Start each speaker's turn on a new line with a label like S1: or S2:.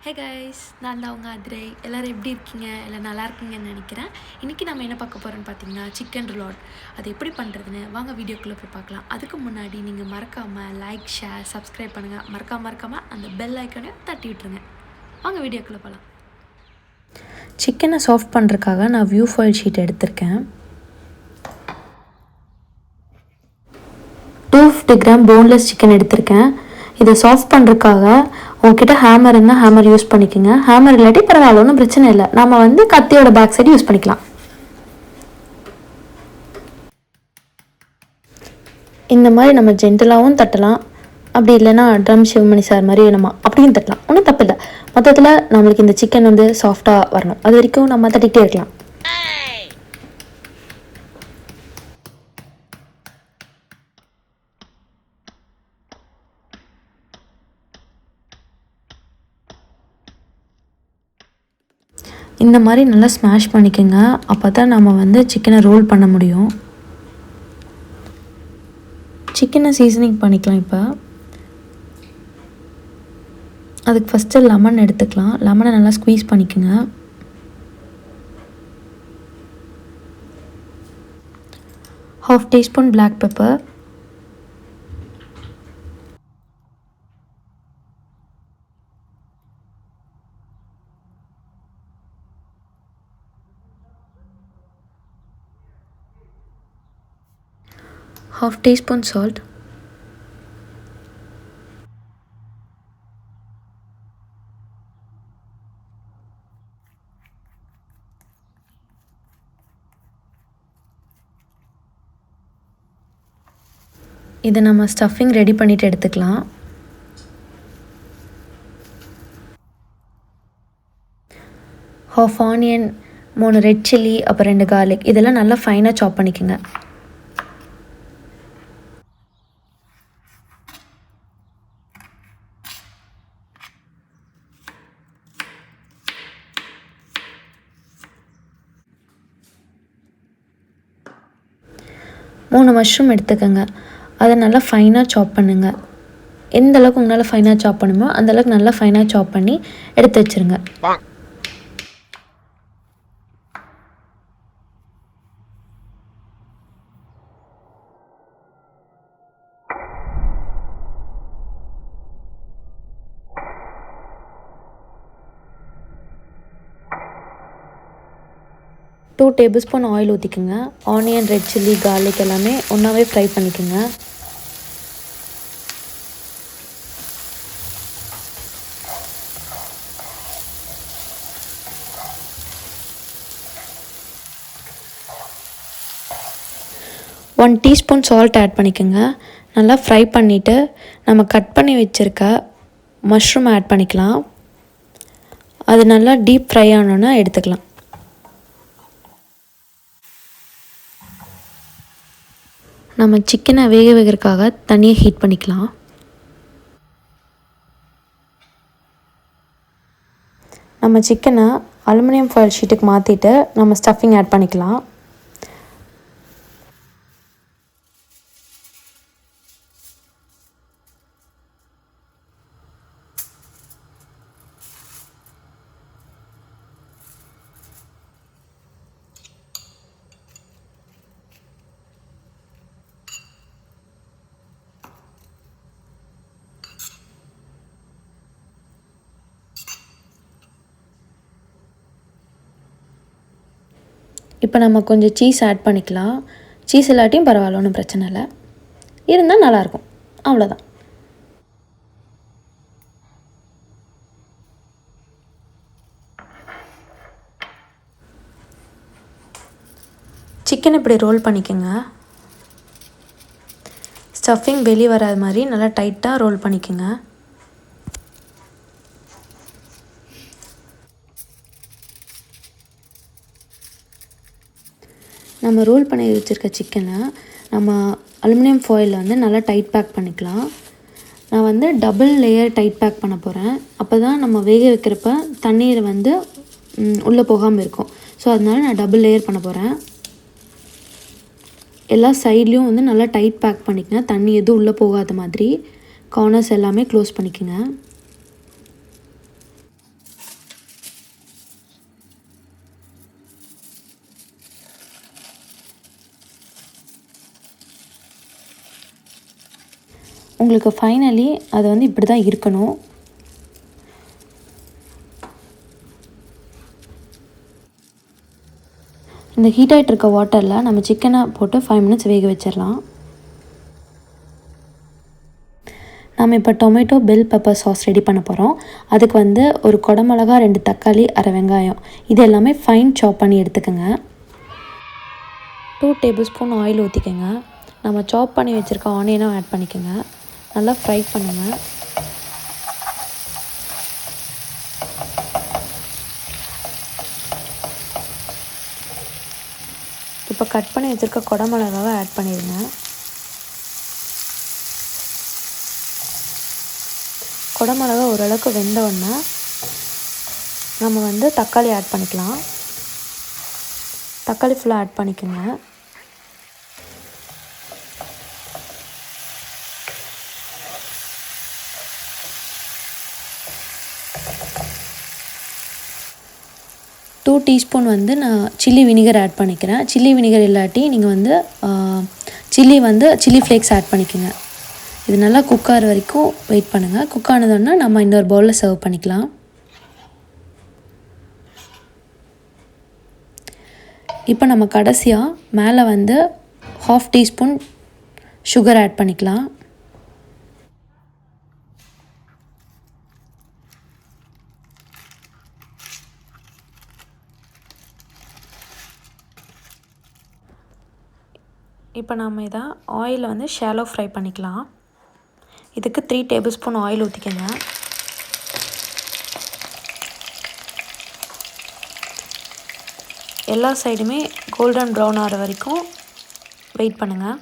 S1: Hey guys, நான் தான் உங்கள் அதிரை. எல்லோரும் எப்படி இருக்கீங்க? எல்லாம் நல்லா இருக்கீங்கன்னு நினைக்கிறேன். இன்றைக்கி நம்ம என்ன பார்க்க போகிறோன்னு பார்த்தீங்கன்னா சிக்கன் ருலாட். அது எப்படி பண்ணுறதுன்னு வாங்க வீடியோக்குள்ளே போய் பார்க்கலாம். அதுக்கு முன்னாடி நீங்கள் மறக்காமல் லைக், ஷேர், சப்ஸ்கிரைப் பண்ணுங்கள். மறக்காமல் அந்த பெல் ஐக்கனையும் தட்டி விட்டுருங்க. வாங்க வீடியோக்குள்ளே போகலாம். சிக்கனை சாஃப்ட் பண்ணுறதுக்காக நான் வியூ ஃபாயில் ஷீட் எடுத்திருக்கேன். 250 கிராம் போன்லெஸ் சிக்கன் எடுத்திருக்கேன். இதை சாஃப்ட் பண்ணுறதுக்காக உங்ககிட்ட ஹேமர் இருந்தால் ஹேமர் யூஸ் பண்ணிக்கோங்க. ஹேமர் இல்லாட்டி பரவாயில்ல, ஒன்றும் பிரச்சனை இல்லை. நம்ம கத்தியோட பேக் சைடு யூஸ் பண்ணிக்கலாம். இந்த மாதிரி நம்ம ஜென்டலாகவும் தட்டலாம், அப்படி இல்லைன்னா ட்ரம் சிவமணி சார் மாதிரி நம்ம அப்படியும் தட்டலாம், ஒன்றும் தப்பு இல்லை. மொத்தத்தில் நம்மளுக்கு இந்த சிக்கன் சாஃப்டாக வரணும், அது வரைக்கும் நம்ம தட்டிகிட்டே இருக்கலாம். இந்த மாதிரி நல்லா ஸ்மாஷ் பண்ணிக்கோங்க, அப்போ தான் நம்ம சிக்கனை ரோல் பண்ண முடியும். சிக்கனை சீசனிங் பண்ணிக்கலாம். இப்போ அதுக்கு ஃபஸ்ட்டு லெமன் எடுத்துக்கலாம். லெமனை நல்லா ஸ்குவீஸ் பண்ணிக்கோங்க. ½ teaspoon black pepper, ½ teaspoon salt, இதை நம்ம ஸ்டஃபிங் ரெடி பண்ணிவிட்டு எடுத்துக்கலாம். ½ ஆனியன், 3 ரெட் சில்லி, அப்புறம் 2 கார்லிக், இதெல்லாம் நல்லா ஃபைனாக சாப் பண்ணிக்கோங்க. மூணு மஷ்ரூம் எடுத்துக்கோங்க, அதை நல்லா ஃபைனாக சாப் பண்ணுங்கள். எந்த அளவுக்கு உங்களால் ஃபைனாக சாப் பண்ணுமோ அந்தளவுக்கு நல்லா ஃபைனாக சாப் பண்ணி எடுத்து வச்சுருங்க. டூ டேபிள் ஸ்பூன் ஆயில் ஊற்றிக்குங்க. ஆனியன், ரெட் சில்லி, கார்லிக் எல்லாமே ஒன்றாவே ஃப்ரை பண்ணிக்கோங்க. ஒன் டீஸ்பூன் சால்ட் ஆட் பண்ணிக்கோங்க. நல்லா ஃப்ரை பண்ணிவிட்டு நம்ம கட் பண்ணி வச்சுருக்க மஷ்ரூம் ஆட் பண்ணிக்கலாம். அது நல்லா டீப் ஃப்ரை ஆனோன்னா எடுத்துக்கலாம். நம்ம சிக்கனை வேக வைக்கிறதுக்காக தண்ணியை ஹீட் பண்ணிக்கலாம். நம்ம சிக்கனை அலுமினியம் ஃபாயில் ஷீட்டுக்கு மாற்றிட்டு நம்ம ஸ்டஃபிங் ஆட் பண்ணிக்கலாம். இப்போ நம்ம கொஞ்சம் சீஸ் ஆட் பண்ணிக்கலாம். சீஸ் இல்லாட்டியும் பரவாயில்ல, ஒன்றும் பிரச்சனை இல்லை, இருந்தால் நல்லாயிருக்கும், அவ்வளோதான். சிக்கன் இப்படி ரோல் பண்ணிக்கோங்க. ஸ்டஃபிங் வெளியே வராத மாதிரி நல்லா டைட்டாக ரோல் பண்ணிக்கோங்க. நம்ம ரோல் பண்ணி வச்சுருக்க சிக்கனை நம்ம அலுமினியம் ஃபாயிலில் நல்லா டைட் பேக் பண்ணிக்கலாம். நான் டபுள் லேயர் டைட் பேக் பண்ண போகிறேன். அப்போ தான் நம்ம வேக வைக்கிறப்ப தண்ணீர் உள்ளே போகாமல் இருக்கும். ஸோ அதனால நான் டபுள் லேயர் பண்ண போகிறேன். எல்லா சைட்லேயும் நல்லா டைட் பேக் பண்ணிக்கங்க. தண்ணி எதுவும் உள்ளே போகாத மாதிரி கார்னர்ஸ் எல்லாமே க்ளோஸ் பண்ணிக்கோங்க. உங்களுக்கு ஃபைனலி அது வந்து இப்படி தான் இருக்கணும். இந்த ஹீட் ஆகிட்டு இருக்க வாட்டரில் நம்ம சிக்கனை போட்டு 5 மினிட்ஸ் வேக வச்சிடலாம். நம்ம இப்போ tomato bell pepper sauce ready பண்ண போகிறோம். அதுக்கு வந்து ஒரு குடமிளகா, 2 தக்காளி, அரை வெங்காயம் இது எல்லாமே ஃபைன் சாப் பண்ணி எடுத்துக்கோங்க. 2 டேபிள்ஸ்பூன் ஆயில் ஊற்றிக்கோங்க. நம்ம சாப் பண்ணி வச்சுருக்க ஆனியனும் ஆட் பண்ணிக்கோங்க. நல்லா ஃப்ரை பண்ணுங்கள். இப்போ கட் பண்ணி வச்சுருக்க குடமிளகாவை ஆட் பண்ணிடுங்க. குடமிளகா ஓரளவுக்கு வெந்த உடனே நம்ம வந்து தக்காளி ஆட் பண்ணிக்கலாம். தக்காளி ஃபுல்லாக ஆட் பண்ணிக்கோங்க. டூ டீஸ்பூன் வந்து நான் சில்லி வினிகர் ஆட் பண்ணிக்கிறேன். சில்லி வினிகர் இல்லாட்டி நீங்கள் வந்து சில்லி ஃப்ளேக்ஸ் ஆட் பண்ணிக்கோங்க. இது நல்லா குக் ஆகிற வரைக்கும் வெயிட் பண்ணுங்கள். குக் ஆனதுன்னா நம்ம இன்னொரு பவுலில் சர்வ் பண்ணிக்கலாம். இப்போ நம்ம கடைசியாக மேலே வந்து 1/2 டீஸ்பூன் சுகர் ஆட் பண்ணிக்கலாம். இப்போ நம்ம இதை ஆயிலில் வந்து ஷாலோ ஃப்ரை பண்ணிக்கலாம். இதுக்கு 3 டேபிள்ஸ்பூன் ஆயில் ஊற்றிக்கோங்க. எல்லா சைடுமே கோல்டன் ப்ரௌன் ஆகிற வரைக்கும் வெயிட் பண்ணுங்கள்.